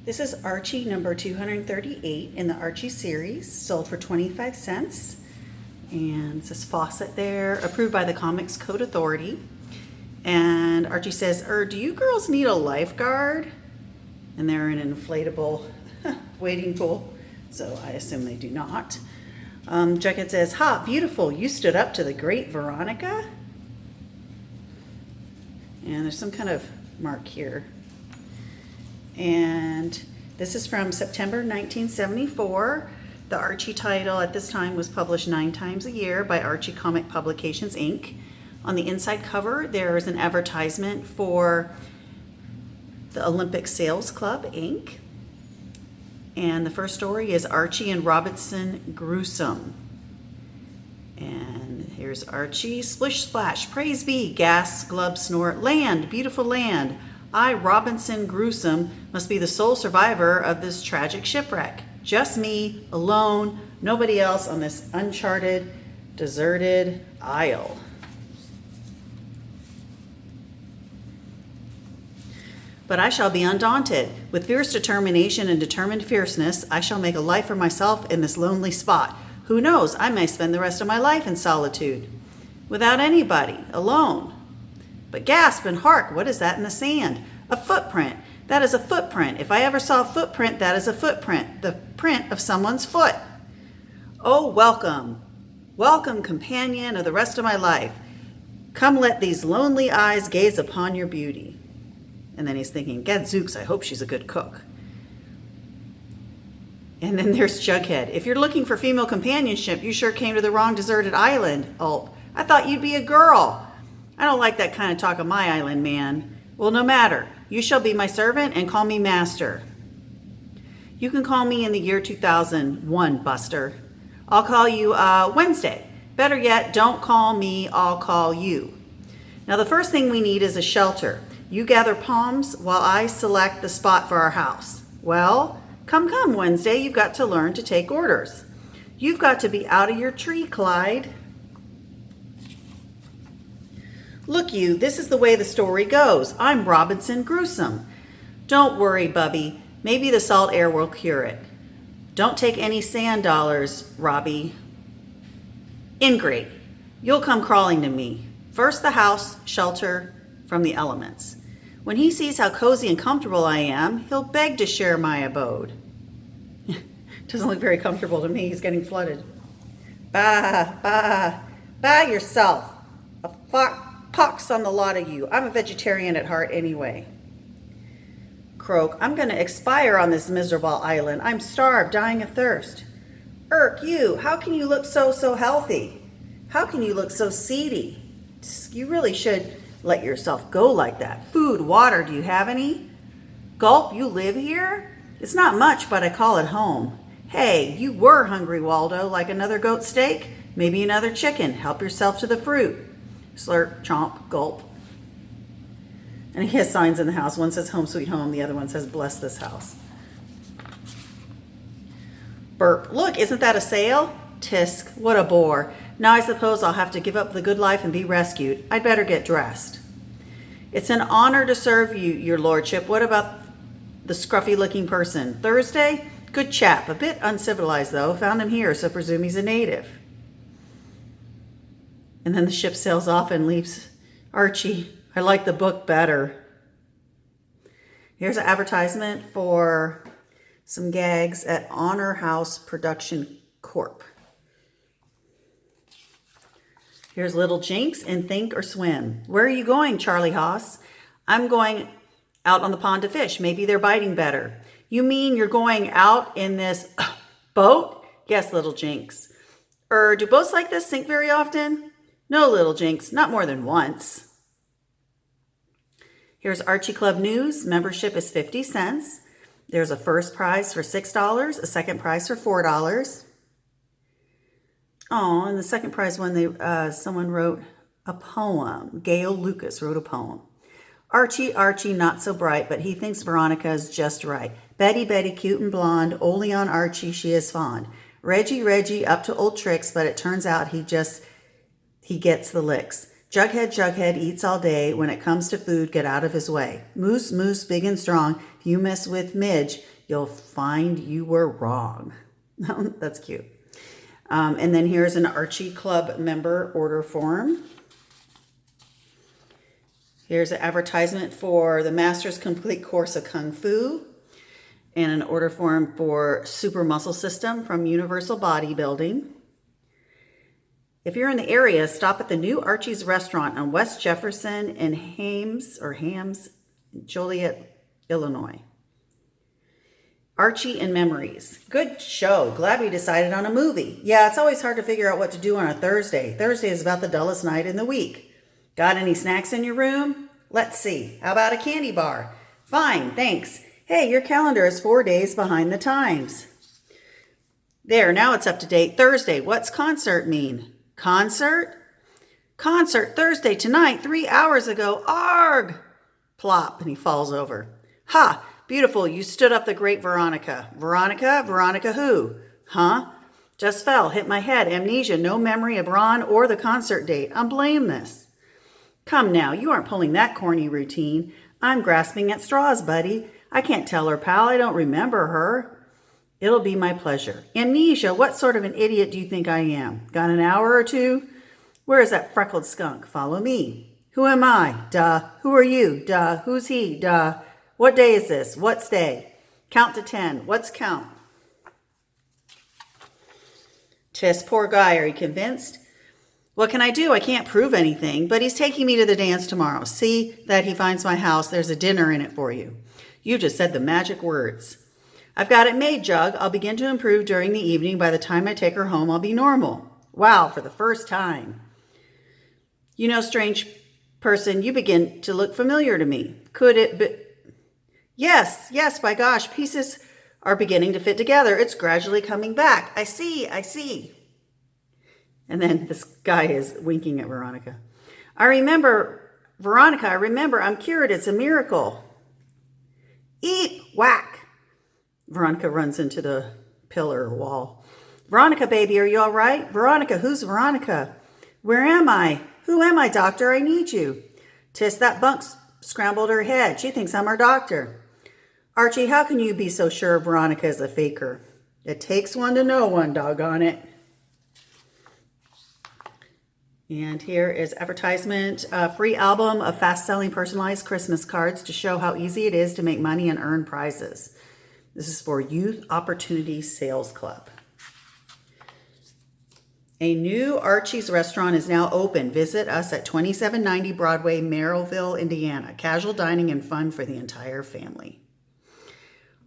This is Archie number 238 in the Archie series, sold for 25 cents. And it says Whaaat there, approved by the Comics Code Authority. And Archie says, do you girls need a lifeguard? And they're in an inflatable wading pool, so I assume they do not. Jacket says, ha, beautiful, you stood up to the great Veronica? And there's some kind of mark here. And this is from September 1974. The Archie title at this time was published 9 times a year by Archie Comic Publications, Inc. On the inside cover, there is an advertisement for the Olympic Sales Club, Inc. And the first story is Archie and Robinson Gruesome. And here's Archie. Splish splash, praise be, gas, glub, snort, land, beautiful land. I, Robinson Gruesome, must be the sole survivor of this tragic shipwreck. Just me, alone, nobody else on this uncharted, deserted isle. But I shall be undaunted. With fierce determination and determined fierceness, I shall make a life for myself in this lonely spot. Who knows, I may spend the rest of my life in solitude, without anybody, alone. But gasp and hark, what is that in the sand? A footprint. That is a footprint. If I ever saw a footprint, that is a footprint. The print of someone's foot. Oh, welcome. Welcome, companion of the rest of my life. Come let these lonely eyes gaze upon your beauty. And then he's thinking, gadzooks, I hope she's a good cook. And then there's Jughead. If you're looking for female companionship, you sure came to the wrong deserted island. Oh, I thought you'd be a girl. I don't like that kind of talk of my island, man. Well, no matter. You shall be my servant and call me master. You can call me in the year 2001, Buster. I'll call you Wednesday. Better yet, don't call me, I'll call you. Now, the first thing we need is a shelter. You gather palms while I select the spot for our house. Well, come, Wednesday, you've got to learn to take orders. You've got to be out of your tree, Clyde. Look you, this is the way the story goes. I'm Robinson Gruesome. Don't worry, Bubby. Maybe the salt air will cure it. Don't take any sand dollars, Robbie. Ingrate. You'll come crawling to me. First the house, shelter from the elements. When he sees how cozy and comfortable I am, he'll beg to share my abode. Doesn't look very comfortable to me. He's getting flooded. Bah yourself. Pox on the lot of you. I'm a vegetarian at heart anyway. Croak, I'm going to expire on this miserable island. I'm starved, dying of thirst. You, how can you look so healthy? How can you look so seedy? You really should let yourself go like that. Food, water, do you have any? Gulp, you live here? It's not much, but I call it home. Hey, you were hungry, Waldo, like another goat steak? Maybe another chicken. Help yourself to the fruit. Slurp, chomp, gulp. And he has signs in the house. One says home sweet home. The other one says bless this house. Burp. Look, isn't that a sail? Tisk, what a bore. Now I suppose I'll have to give up the good life and be rescued. I'd better get dressed. It's an honor to serve you, your lordship. What about the scruffy looking person? Thursday? Good chap. A bit uncivilized though. Found him here, so presume he's a native. And then the ship sails off and leaves Archie. I like the book better. Here's an advertisement for some gags at Honor House Production Corp. Here's Little Jinx in Think or Swim. Where are you going, Charlie Haas? I'm going out on the pond to fish. Maybe they're biting better. You mean you're going out in this boat? Yes, Little Jinx. Do boats like this sink very often? No, Little Jinx, not more than once. Here's Archie Club News. Membership is 50 cents. There's a first prize for $6, a second prize for $4. Oh, and the second prize one, someone wrote a poem. Gail Lucas wrote a poem. Archie, not so bright, but he thinks Veronica is just right. Betty, cute and blonde, only on Archie she is fond. Reggie, up to old tricks, but it turns out he gets the licks. Jughead eats all day. When it comes to food, get out of his way. Moose, big and strong. If you mess with Midge, you'll find you were wrong. That's cute. And then here's an Archie Club member order form. Here's an advertisement for the Master's Complete Course of Kung Fu and an order form for Super Muscle System from Universal Bodybuilding. If you're in the area, stop at the new Archie's restaurant on West Jefferson in Hams, Joliet, Illinois. Archie and Memories. Good show. Glad we decided on a movie. Yeah, it's always hard to figure out what to do on a Thursday. Thursday is about the dullest night in the week. Got any snacks in your room? Let's see. How about a candy bar? Fine, thanks. Hey, your calendar is 4 days behind the times. There, now it's up to date. Thursday. What's concert mean? Concert? Concert Thursday tonight, 3 hours ago. Arg! Plop, and he falls over. Ha! Beautiful, you stood up the great Veronica. Veronica? Veronica who? Huh? Just fell, hit my head, amnesia, no memory of Ron or the concert date. I'm blameless. Come now, you aren't pulling that corny routine. I'm grasping at straws, buddy. I can't tell her, pal, I don't remember her. It'll be my pleasure. Amnesia, what sort of an idiot do you think I am? Got an hour or two? Where is that freckled skunk? Follow me. Who am I? Duh. Who are you? Duh. Who's he? Duh. What day is this? What's day? Count to 10. What's count? Tis, poor guy. Are you convinced? What can I do? I can't prove anything, but he's taking me to the dance tomorrow. See that he finds my house. There's a dinner in it for you. You just said the magic words. I've got it made, Jug. I'll begin to improve during the evening. By the time I take her home, I'll be normal. Wow, for the first time. You know, strange person, you begin to look familiar to me. Could it be? Yes, by gosh, pieces are beginning to fit together. It's gradually coming back. I see. And then this guy is winking at Veronica. Veronica, I remember, I'm cured. It's a miracle. Eep, whack. Veronica runs into the pillar wall. Veronica, baby, are you all right? Veronica, who's Veronica? Where am I? Who am I, doctor? I need you. Tis that bunk scrambled her head. She thinks I'm her doctor. Archie, how can you be so sure Veronica is a faker? It takes one to know one, doggone it. And here is advertisement, a free album of fast-selling personalized Christmas cards to show how easy it is to make money and earn prizes. This is for Youth Opportunity Sales Club. A new Archie's restaurant is now open. Visit us at 2790 Broadway, Merrillville, Indiana. Casual dining and fun for the entire family.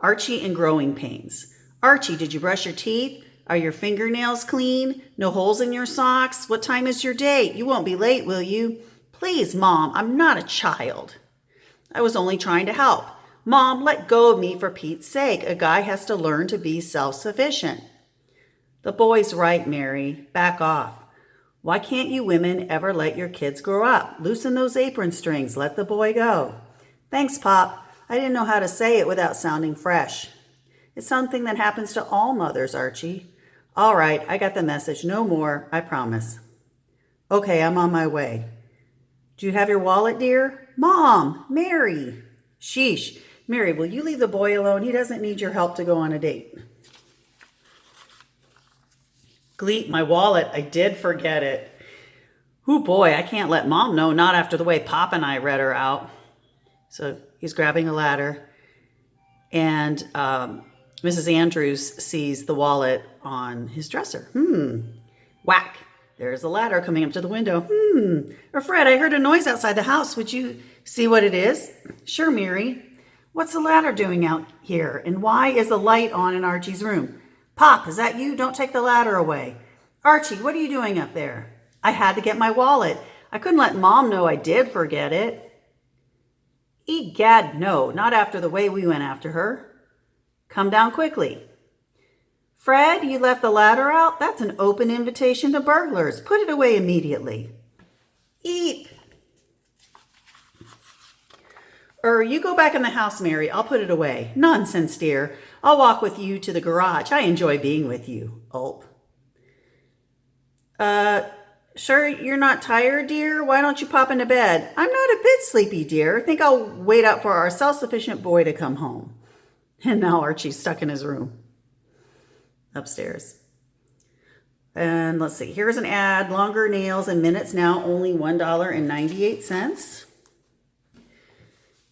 Archie and growing pains. Archie, did you brush your teeth? Are your fingernails clean? No holes in your socks? What time is your date? You won't be late, will you? Please, Mom, I'm not a child. I was only trying to help. Mom, let go of me for Pete's sake. A guy has to learn to be self-sufficient. The boy's right, Mary. Back off. Why can't you women ever let your kids grow up? Loosen those apron strings. Let the boy go. Thanks, Pop. I didn't know how to say it without sounding fresh. It's something that happens to all mothers, Archie. All right, I got the message. No more, I promise. Okay, I'm on my way. Do you have your wallet, dear? Mom, Mary. Sheesh. Mary, will you leave the boy alone? He doesn't need your help to go on a date. Gleet, my wallet. I did forget it. Ooh, boy, I can't let Mom know, not after the way Pop and I read her out. So he's grabbing a ladder. And Mrs. Andrews sees the wallet on his dresser. Whack. There's the ladder coming up to the window. Or Fred, I heard a noise outside the house. Would you see what it is? Sure, Mary. What's the ladder doing out here? And why is the light on in Archie's room? Pop, is that you? Don't take the ladder away. Archie, what are you doing up there? I had to get my wallet. I couldn't let Mom know I did forget it. Egad, no, not after the way we went after her. Come down quickly. Fred, you left the ladder out? That's an open invitation to burglars. Put it away immediately. Eep. You go back in the house, Mary. I'll put it away. Nonsense, dear. I'll walk with you to the garage. I enjoy being with you. Ulp. Sure you're not tired, dear? Why don't you pop into bed? I'm not a bit sleepy, dear. Think I'll wait up for our self-sufficient boy to come home. And now Archie's stuck in his room upstairs. And let's see, here's an ad, longer nails and minutes now, only $1.98.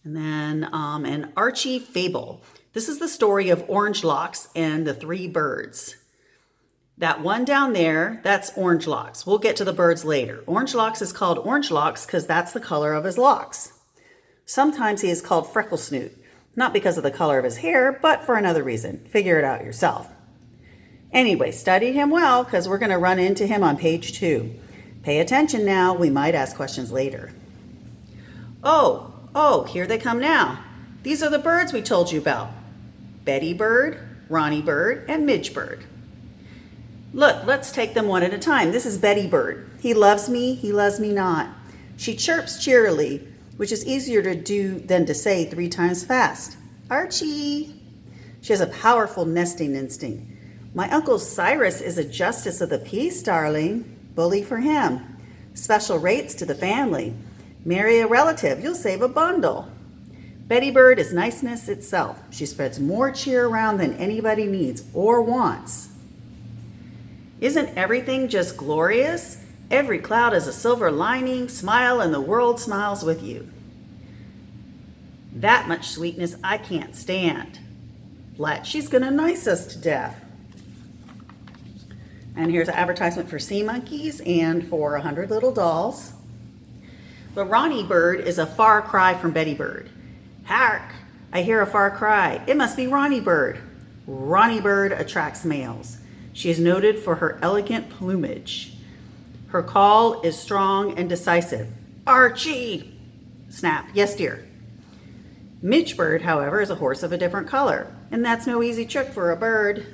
And then an Archie fable. This is the story of Orange Locks and the three birds. That one down there, that's Orange Locks. We'll get to the birds later. Orange Locks is called Orange Locks because that's the color of his locks. Sometimes he is called Freckle Snoot, not because of the color of his hair, but for another reason. Figure it out yourself. Anyway, study him well because we're going to run into him on page 2. Pay attention now. We might ask questions later. Oh, here they come now. These are the birds we told you about. Betty Bird, Ronnie Bird, and Midge Bird. Look, let's take them one at a time. This is Betty Bird. He loves me not. She chirps cheerily, which is easier to do than to say 3 times fast. Archie. She has a powerful nesting instinct. My Uncle Cyrus is a justice of the peace, darling. Bully for him. Special rates to the family. Marry a relative, you'll save a bundle. Betty Bird is niceness itself. She spreads more cheer around than anybody needs or wants. Isn't everything just glorious? Every cloud is a silver lining. Smile and the world smiles with you. That much sweetness I can't stand. Flat, she's gonna nice us to death. And here's an advertisement for sea monkeys and for 100 little dolls. But Ronnie Bird is a far cry from Betty Bird. Hark! I hear a far cry. It must be Ronnie Bird. Ronnie Bird attracts males. She is noted for her elegant plumage. Her call is strong and decisive. Archie! Snap. Yes, dear. Midge Bird, however, is a horse of a different color. And that's no easy trick for a bird.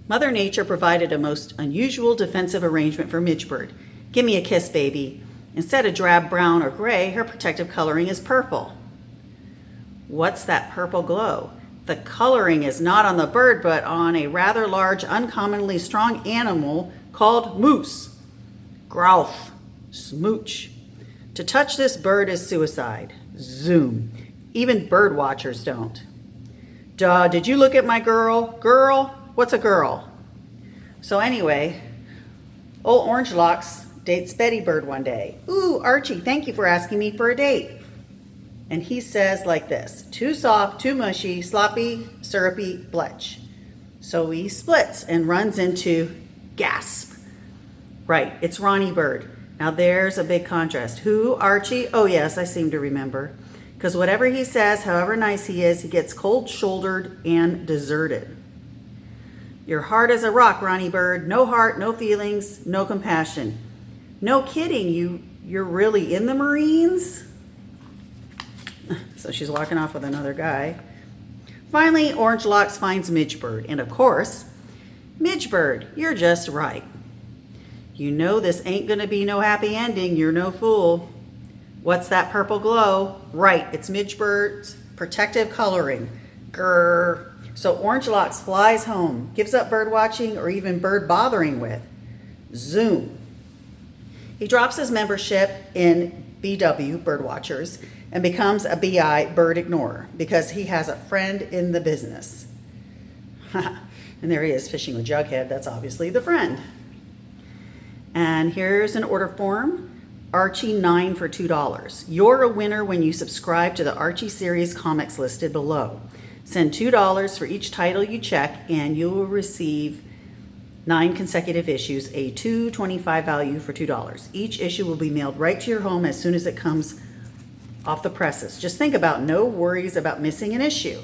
Mother Nature provided a most unusual defensive arrangement for Midge Bird. Give me a kiss, baby. Instead of drab brown or gray, her protective coloring is purple. What's that purple glow? The coloring is not on the bird, but on a rather large, uncommonly strong animal called moose. Grouse. Smooch. To touch this bird is suicide. Zoom. Even bird watchers don't. Duh, did you look at my girl? Girl? What's a girl? So anyway, old Orange Locks dates Betty Bird one day. Ooh, Archie, thank you for asking me for a date. And he says like this, too soft, too mushy, sloppy, syrupy, bletch. So he splits and runs into gasp. Right, it's Ronnie Bird. Now there's a big contrast. Who, Archie? Oh yes, I seem to remember. Because whatever he says, however nice he is, he gets cold-shouldered and deserted. You're hard as a rock, Ronnie Bird. No heart, no feelings, no compassion. No kidding, you're really in the Marines? So she's walking off with another guy. Finally, Orange Locks finds Midge Bird. And of course, Midge Bird, you're just right. You know this ain't gonna be no happy ending. You're no fool. What's that purple glow? Right, it's Midge Bird's protective coloring. Grrr. So Orange Locks flies home, gives up bird watching or even bird bothering with. Zoom. He drops his membership in BW, Bird Watchers, and becomes a BI, Bird Ignorer, because he has a friend in the business. And there he is fishing with Jughead. That's obviously the friend. And here's an order form. Archie 9 for $2. You're a winner when you subscribe to the Archie series comics listed below. Send $2 for each title you check, and you will receive 9 consecutive issues, a $2.25 value for $2. Each issue will be mailed right to your home as soon as it comes off the presses. Just think about no worries about missing an issue.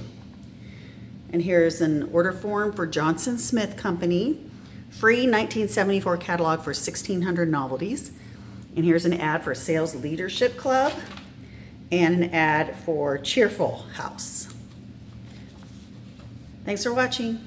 And here's an order form for Johnson Smith Company. Free 1974 catalog for 1,600 novelties. And here's an ad for Sales Leadership Club and an ad for Cheerful House. Thanks for watching.